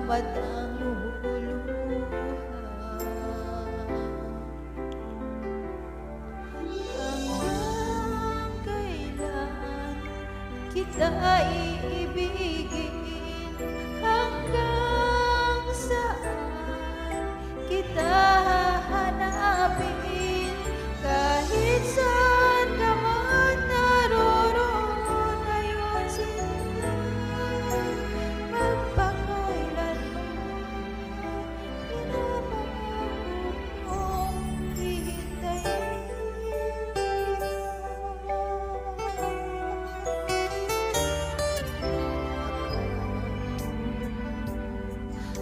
matang luha. Hanggang kailan kita iibigin? Hanggang saan kita hahanapin? Kahit saan ka man naroroon ngayon sila, magpakailanman pinapangako kong hihintayin kita.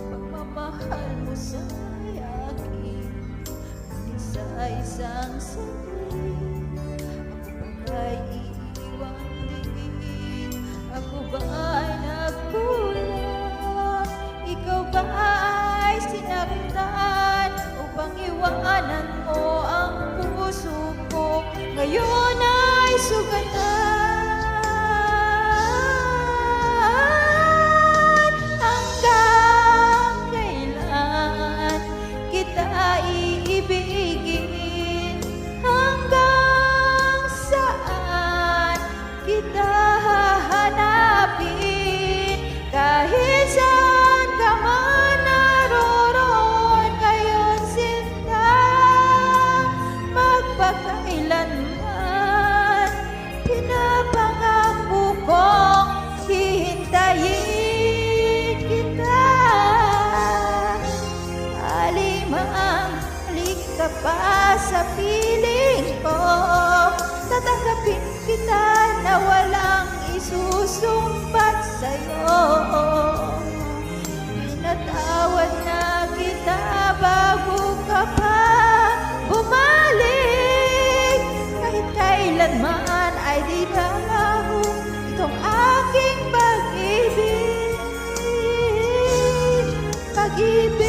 Pagmamahal mo sa akin, isa-isang saglit, ako ba'y iiwan din? Ako ba'y nagkulang? Ikaw ba'y sinaktan upang iwanan mo ang puso ko? Ngayon ay sugatan. Hanggang kailan kita iibigin? Hanggang saan kita hahanapin? Kahit saan ka man naroroon ngayon sinta, magpakailanman pinapangako kong hihintayin kita. Alimang halik ka pa sa piling ko, tatanggapin kita na walang isusumbat sa'yo. Pinatawad na kita bago ka pa bumalik. Kahit kailanman ay di lalaho itong aking pag-ibig. Pag-ibig